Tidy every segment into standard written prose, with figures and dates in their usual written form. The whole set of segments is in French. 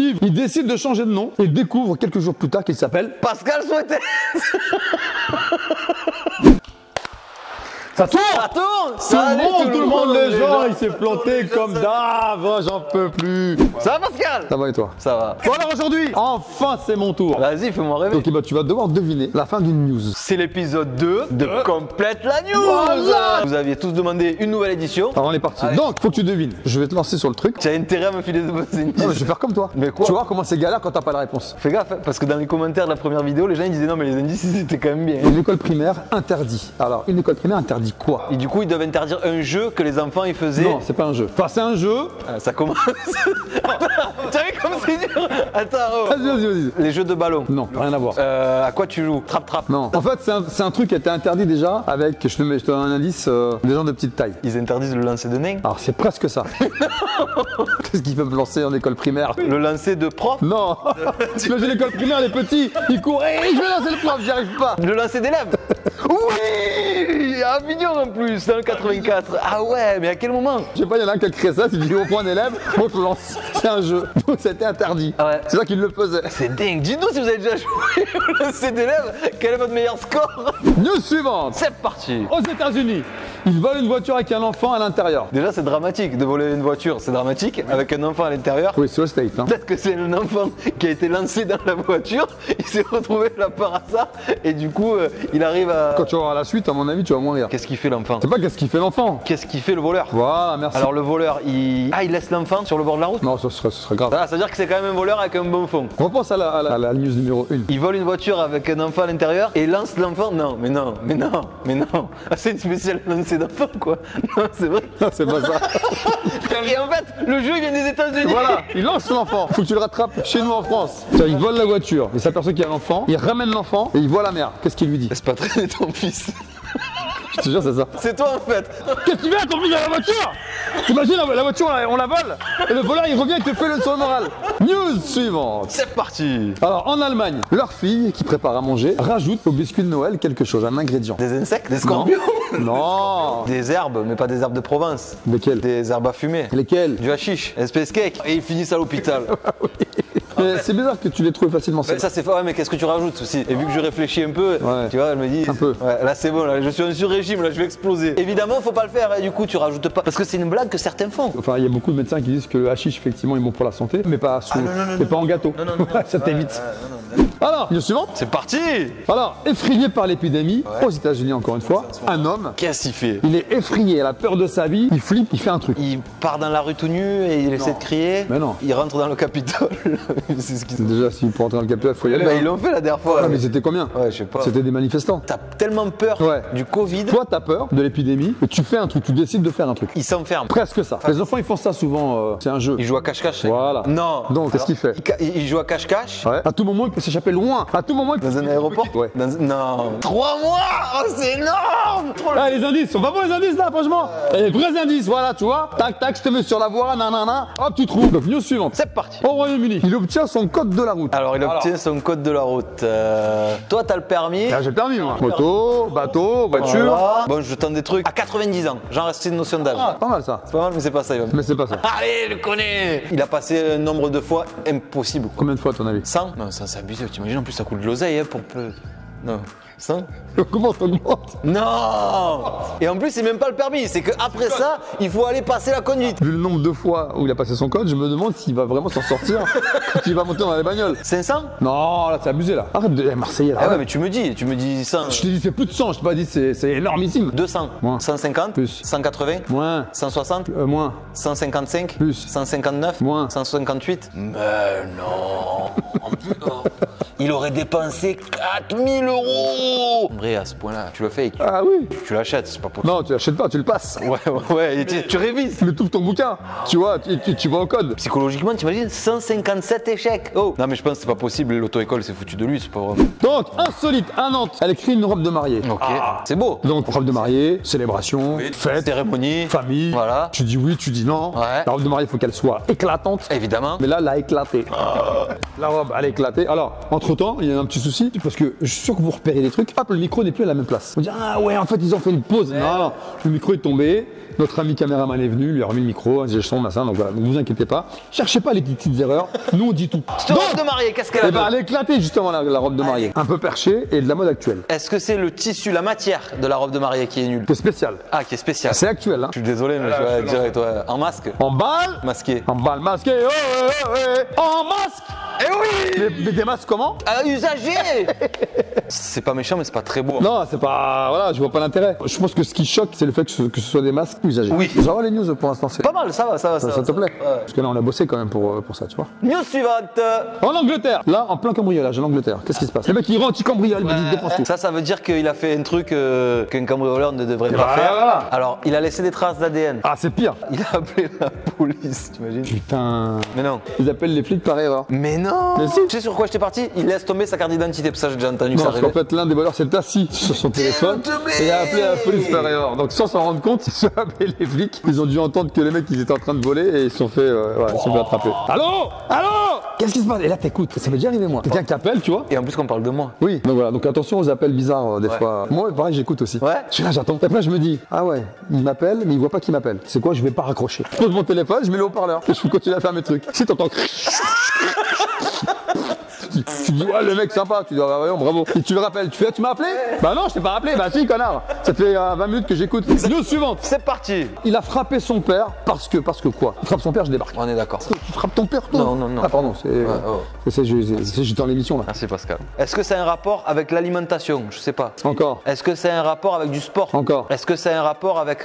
Yves, il décide de changer de nom et découvre quelques jours plus tard qu'il s'appelle Pascal Souhaité. Ça tourne. Ça tourne. Tout le monde, les gens, il s'est planté comme d'hab, j'en peux plus. Ça va Pascal? Ça va et toi? Ça va. Bon alors aujourd'hui, enfin c'est mon tour. Vas-y, fais-moi rêver. Ok, bah tu vas devoir deviner la fin d'une news. C'est l'épisode 2 de Complète la News. Voilà. Vous aviez tous demandé une nouvelle édition. Alors on est parti. Allez. Donc, faut que tu devines. Je vais te lancer sur le truc. Tu as intérêt à me filer de bonnes Non, mais indices. je vais faire comme toi. Mais quoi? Tu vois comment c'est galère quand t'as pas la réponse. Fais gaffe, hein, parce que dans les commentaires de la première vidéo, les gens ils disaient non mais les indices ils étaient quand même bien. Une école primaire interdit. Alors, une école primaire interdit quoi? Et du coup ils doivent interdire un jeu que les enfants ils faisaient. Non, c'est pas un jeu. Enfin, c'est un jeu. Ah, ça commence. Tu as vu comme c'est dur? Attends, oh. Vas-y. Les jeux de ballon. Non, rien à voir. À quoi tu joues? Trap. Non. En fait, c'est un truc qui a été interdit déjà avec, je te donne un indice, des gens de petite taille. Ils interdisent le lancer de nain. Alors, c'est presque ça. Qu'est-ce qu'ils peuvent lancer en école primaire? Le lancer de prof. Non. T'imagines l'école primaire, les petits, ils courent. Hey, je vais lancer le prof, j'y arrive pas. Le lancer d'élèves. Oui, à Avignon en plus, dans le 84. Ah ouais, mais à quel moment? Je sais pas, il y en a un qui a créé ça, tu dis au point d'élève, on te lance. C'est un jeu. Donc, c'était interdit. Ah ouais. C'est ça qu'ils le faisaient. C'est dingue. Dites-nous si vous avez déjà joué au lancer d'élèves. Quel est votre meilleur score? News suivante. C'est parti. Aux États-Unis, ils volent une voiture avec un enfant à l'intérieur. Déjà, c'est dramatique de voler une voiture, c'est dramatique, avec un enfant à l'intérieur. Oui, c'est au State. Hein. Peut-être que c'est un enfant qui a été lancé dans la voiture, il s'est retrouvé là par hasard, et du coup, il arrive à... Quand tu auras la suite, à mon avis, tu vas moins rire. Qu'est-ce qu'il fait l'enfant? C'est pas qu'est-ce qu'il fait l'enfant. Qu'est-ce qu'il fait le voleur? Voilà, merci. Alors le voleur, il laisse l'enfant sur le bord de la route? Non, ce serait grave. Ah, ça veut dire que c'est quand même un voleur avec un bon fond. On repense à la news numéro 1. Il vole une voiture avec un enfant à l'intérieur et lance l'enfant. Non. Ah, c'est une spéciale lancée d'enfant quoi. Non, c'est vrai. C'est pas ça. Et en fait, le jeu il vient des États-Unis. Voilà, il lance l'enfant. Faut que tu le rattrapes chez nous en France. Tiens, il vole la voiture, il s'aperçoit qu'il y a l'enfant, il ramène l'enfant et il voit la mère. Qu'est-ce qu'il lui dit? Laisse pas traîner ton fils. Je te jure, c'est ça. C'est toi en fait. Qu'est-ce qu'il vient ton fils dans la voiture? T'imagines la voiture, on la vole et le voleur il revient et te fait le leçon moral. News suivante. C'est parti. Alors en Allemagne, leur fille qui prépare à manger rajoute au biscuit de Noël quelque chose, un ingrédient. Des insectes? Des scorpions? Non. Des herbes, mais pas des herbes de Provence. Lesquels? Des herbes à fumer. Lesquels? Du hashish. Space cake. Et ils finissent à l'hôpital. Mais c'est bizarre que tu les trouves facilement. Mais ça c'est fort, ouais, mais qu'est-ce que tu rajoutes aussi? Et vu que je réfléchis un peu, Ouais. tu vois, elle me dit. Un peu. Ouais, là c'est bon, là, je suis en sur-régime, là je vais exploser. Évidemment, faut pas le faire, hein, du coup tu rajoutes pas. Parce que c'est une blague que certains font. Enfin, il y a beaucoup de médecins qui disent que le hashish effectivement est bon pour la santé, mais pas sous, mais pas en gâteau. Ça t'évite. Alors, news suivante. C'est parti. Alors, effrayé par l'épidémie, aux États-Unis encore une fois, un homme, Qu'est-ce qu'il fait? il est effrayé, il a peur de sa vie, il flippe, il fait un truc. Il part dans la rue tout nu et il essaie de crier. Mais non. Il rentre dans le Capitole. C'est ce qu'ils Déjà, si pour entrer dans le Capitole, il faut y aller. Bah, hein. ils l'ont fait la dernière fois. Ah, mais c'était combien? Ouais, je sais pas. C'était des manifestants. T'as tellement peur Ouais. du Covid, Toi, t'as peur de l'épidémie, et tu fais un truc, tu décides de faire un truc. il s'enferme. Presque ça. Les enfants, ils font ça souvent, c'est un jeu. Il joue à cache-cache. Voilà. Non. Donc, qu'est-ce qu'il fait? Il joue à cache-cache. Ouais. À tout moment, il peut s'échapper loin. À tout moment, il peut... Dans un aéroport. Ouais. Non. 3 mois. Oh, c'est énorme. Trop Ah, les indices, sont pas bons les indices là, franchement. Les vrais indices, voilà, tu vois. Tac, tac, je te mets sur la voie, nanana. Hop, tu trouves. Donc, news suivante. C'est parti. Au Royaume-Uni, il obtient son code de la route. Alors, il obtient son code de la route. Toi, t'as le permis. Ah, j'ai le permis, moi. Moto, bateau, voiture. Voilà. Bon, je tente des trucs. À 90 ans, j'en reste une notion d'âge. Ah, pas mal ça. C'est pas mal, mais c'est pas ça, Yvan. Mais c'est pas ça. Allez, je le connais. Il a passé un nombre de fois impossible. Combien de fois, à ton avis? 100? Non, ça c'est abusé. T'imagines, en plus, ça coûte de l'oseille hein, pour peu. Non. 100? Comment t'augmentes? Non. Et en plus, c'est même pas le permis. C'est qu'après ça, il faut aller passer la conduite. Vu le nombre de fois où il a passé son code, je me demande s'il va vraiment s'en sortir quand il va monter dans les bagnoles. 500? Non, là, c'est abusé, là. Arrête de... Marseillais, là. Ah ouais, mais tu me dis 100. Je t'ai dit, c'est plus de 100, je t'ai pas dit, c'est énormissime. 200. Moins. 150? Plus. 180? Moins. 160? Moins. 155? Plus. 159? Moins. 158? Mais non. Il aurait dépensé 4000 €. Vrai, à ce point-là, tu le fais et Ah oui. tu l'achètes, c'est pas possible. Non, tu l'achètes pas, tu le passes. Ouais, et tu révises. Tu trouves ton bouquin. Tu vois, tu vas au code. Psychologiquement, t'imagines 157 échecs. Oh. Non, mais je pense que c'est pas possible. L'auto-école, c'est foutu de lui, c'est pas vrai. Donc, insolite, à Nantes, elle écrit une robe de mariée. Ok. C'est beau. Donc, robe de mariée, célébration, fête, Cérémonie. famille. Voilà. Tu dis oui, tu dis non. Ouais. La robe de mariée, il faut qu'elle soit éclatante. Évidemment. Mais là, elle a éclaté. La robe, elle a éclaté. Alors, entre Entre temps, il y a un petit souci parce que je suis sûr que vous repérez des trucs. Hop, le micro n'est plus à la même place. On dit ah ouais, en fait ils ont fait une pause. Non, le micro est tombé. Notre ami caméraman est venu, lui a remis le micro, j'ai le son, machin. Donc voilà, ne vous inquiétez pas. Cherchez pas les petites erreurs. Nous on dit tout. Cette robe de mariée, qu'est-ce qu'elle a? Eh ben, elle est éclatée justement la robe de mariée. Un peu perchée et de la mode actuelle. Est-ce que c'est le tissu, la matière de la robe de mariée qui est nulle? C'est spécial. Ah, qui est spécial. C'est actuel. Hein. Je suis désolé, mais je vais dire, toi, en masque. En balle. Masqué. En balle masqué. Oh, oh, oh, en masque. Eh oui! Mais des masques comment? Usagé. C'est pas méchant, mais c'est pas très beau. Non, c'est pas. Voilà, je vois pas l'intérêt. Je pense que ce qui choque, c'est le fait que ce soit des masques usagés. Oui. Ça va les news pour l'instant, c'est Pas mal, ça va. ça te plaît? Parce que là, on a bossé quand même pour ça, tu vois. News suivante. En Angleterre, là, en plein cambriolage, en Angleterre, qu'est-ce qui se passe? Le mec, il rentre, il cambriole, il dépense tout. Ça veut dire qu'il a fait un truc qu'un cambrioleur ne devrait pas faire. voilà. Alors, il a laissé des traces d'ADN. Ah, c'est pire. Il a appelé la police, t'imagines? Putain. Mais non. Ils appellent les flics par erreur. Mais non. Mais si. Tu sais sur quoi j'étais parti? Il laisse tomber sa carte d'identité. Ça, j'ai déjà entendu Non, ça parce qu'en arriver. fait, l'un des voleurs s'est assis sur son téléphone et a appelé la police par erreur. Donc, sans s'en rendre compte, ils ont appelé les flics. Ils ont dû entendre que les mecs, ils étaient en train de voler et ils se sont fait, ils se sont fait attraper. Allô? Allô? Qu'est-ce qui se passe? Et là, t'écoutes. Ça m'est déjà arrivé, moi. Quelqu'un qui appelle, tu vois? Et en plus qu'on parle de moi. Oui. Donc voilà. Donc attention aux appels bizarres, des fois. Moi, pareil, j'écoute aussi. Ouais. Je suis là, j'attends. Et après, je me dis, ah ouais, il m'appelle, mais il voit pas qu'il m'appelle. C'est quoi? Je vais pas raccrocher. Je pose mon téléphone, je mets le haut-parleur. Et je continue à faire mes trucs. Si t'entends. Tu dis, ouais, le mec sympa, tu dis, ah, ouais, bravo. Et tu le rappelles, tu fais, tu m'as appelé? Bah non, je t'ai pas rappelé, bah si, connard. Ça fait 20 minutes que j'écoute. News suivante. C'est parti. Il a frappé son père parce que quoi? Il frappe son père, je débarque. On est d'accord. Tu frappes ton père, toi? Non. Ah, pardon, j'étais dans l'émission là. Merci Pascal. Est-ce que c'est un rapport avec l'alimentation? Je sais pas. Encore. Est-ce que c'est un rapport avec du sport? Encore. Est-ce que c'est un rapport avec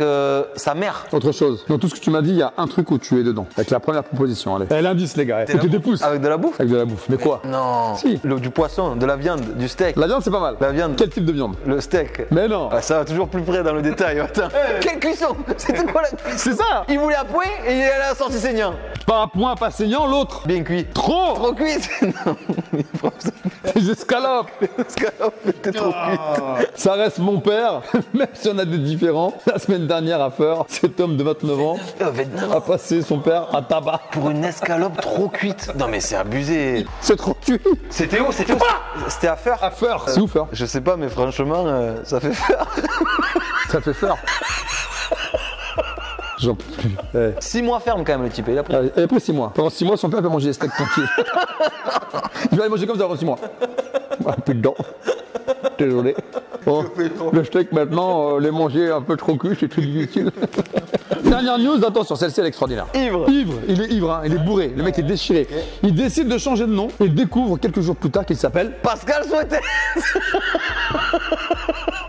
sa mère? Autre chose. Dans tout ce que tu m'as dit, il y a un truc où tu es dedans. Avec la première proposition, allez. L'indice, les gars. Faut que des pouces. Avec de la bouffe? Avec de la bouffe. Mais quoi? Non. Si. Du poisson, de la viande, du steak. La viande, c'est pas mal. La viande. Quel type de viande? Le steak. Mais non. Ah, ça va toujours plus près dans le détail. Attends. Quelle cuisson? C'était quoi la cuisson? C'est ça. Il voulait à point et il est à la sortie saignant. Pas à point, pas saignant, l'autre. Bien cuit. Trop. Trop cuit? Non. Les escalopes. L'escalope était trop cuite. Ça reste mon père, même si on a des différents. La semaine dernière à Feur, cet homme de 29 ans a passé son père à tabac. Pour une escalope trop cuite. Non mais c'est abusé. C'est trop cuit. C'était où? C'était à Feur? À Feur. C'est où Feur? Je sais pas, mais franchement, ça fait peur. Ça fait Feur. J'en peux plus. 6 mois ferme quand même le type. Il a pris. Et après 6 mois. Pendant 6 mois, son père peut manger des steaks tranquilles. Il va aller manger comme ça pendant 6 mois. Ah, plus dedans. Désolé. Bon, le steak maintenant, les manger un peu trop cuit, c'est très difficile. Dernière news, attention, celle-ci elle est extraordinaire. Ivre. Il est ivre, hein, il est bourré, le mec est déchiré. Il décide de changer de nom et découvre quelques jours plus tard qu'il s'appelle. Pascal Souhaité.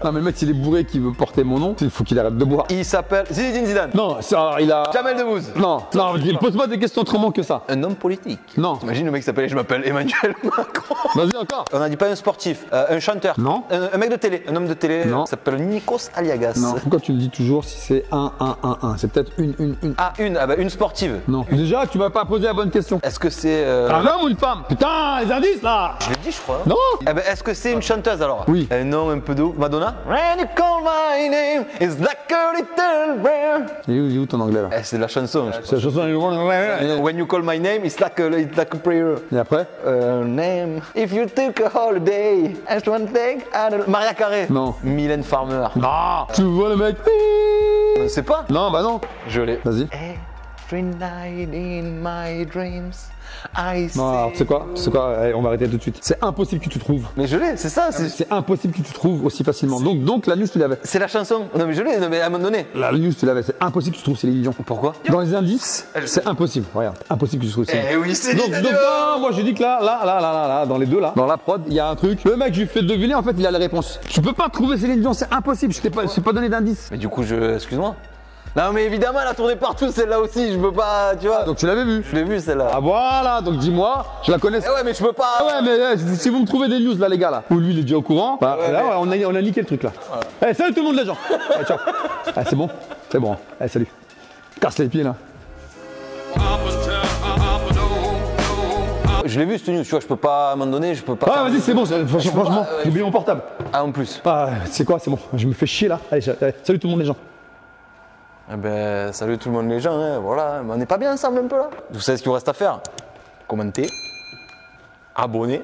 Non mais le mec s'il est bourré qui veut porter mon nom, il faut qu'il arrête de boire. Il s'appelle Zinedine Zidane. Non, ça, il a. Jamel Debbouze. Non, pose-moi des questions autrement que ça. Un homme politique. Non. Imagine le mec s'appelle, je m'appelle Emmanuel Macron. Vas-y encore. On a dit pas un sportif, un chanteur. Non. Un mec de télé, un homme de télé. Non. S'appelle Nikos Aliagas. Non. Pourquoi tu me dis toujours si c'est 1, 1, 1, 1? C'est peut-être une. Ah, une sportive. Non. Déjà, tu m'as pas posé la bonne question. Est-ce que c'est. Un homme ou une femme? Putain, les indices là. Je l'ai dit, je crois. Non. Eh ben, est-ce que c'est une chanteuse alors? Oui. Un nom un peu d'eau. Madonna? When you call my name, it's like a little bear. Il est où ton anglais là? Eh, c'est de la chanson. je C'est la chanson. When you call my name, it's like a prayer. Et après? Name. If you took a holiday, I just want to take Maria Carré. Non. Mylène Farmer. Non. Tu vois le mec? Je sais pas. Non, bah non. Je l'ai. Vas-y. Every night in my dreams, I see. Non, alors, tu sais quoi? Allez, on va arrêter tout de suite. C'est impossible que tu trouves. Mais je l'ai, c'est ça. C'est impossible que tu trouves aussi facilement. Donc la news, tu l'avais. C'est la chanson. Non, mais je l'ai, non, mais à un moment donné. La news, tu l'avais. C'est impossible que tu trouves Céline Dion. Pourquoi? Dans les indices, c'est impossible. Regarde, impossible que tu trouves Céline Dion. Eh oui, c'est Donc, non, moi je dis que là, dans les deux là, dans la prod, il y a un truc. Le mec, je lui fais deviner, en fait, il a la réponse. Tu peux pas trouver Céline Dion, c'est impossible. Je t'ai pas donné d'indice. Mais du coup, excuse-moi. Non, mais évidemment, elle a tourné partout, celle-là aussi. Je peux pas, tu vois. Donc tu l'avais vu. Je l'ai vue, celle-là. Ah voilà, donc dis-moi, je la connais. Eh ouais, mais je peux pas. Ah ouais, mais si vous me trouvez des news là, les gars là, où lui il est déjà au courant, bah, Ouais, là, mais- on a niqué le truc là. Allez, salut tout le monde, les gens. Allez, ciao. Allez, c'est bon. Allez, salut. Casse les pieds là. Je l'ai vu, cette news, tu vois, je peux pas, à un moment donné, je peux pas. Ah, vas-y, c'est bon, franchement, j'ai oublié mon portable. Ah, en plus. Ah, c'est quoi, c'est bon, je me fais chier là. Allez, salut tout le monde, les gens. Eh ben, salut tout le monde les gens, hein, voilà. Mais on n'est pas bien ensemble un peu là? Vous savez ce qu'il vous reste à faire? Commenter, abonner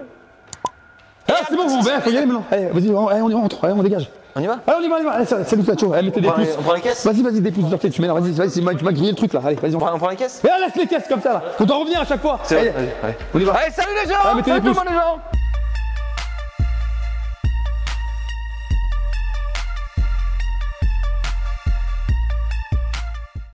Ah, c'est bon, on va, faut y aller maintenant. Allez, vas-y, on y rentre, allez, on dégage. On y va? Allez, on y va, allez, salut, Tacho. Allez, mettez des pouces. On prend les caisses? Vas-y, des pouces, sortez, tu mets là, vas-y, tu m'as grillé le truc là. Allez, vas-y, On prend les caisses? mais laisse les caisses comme ça là. On doit revenir à chaque fois. C'est Allez, vrai, allez. on y va. Allez, salut les gens! Ah, mettez Salut des tout le pouces. monde les gens!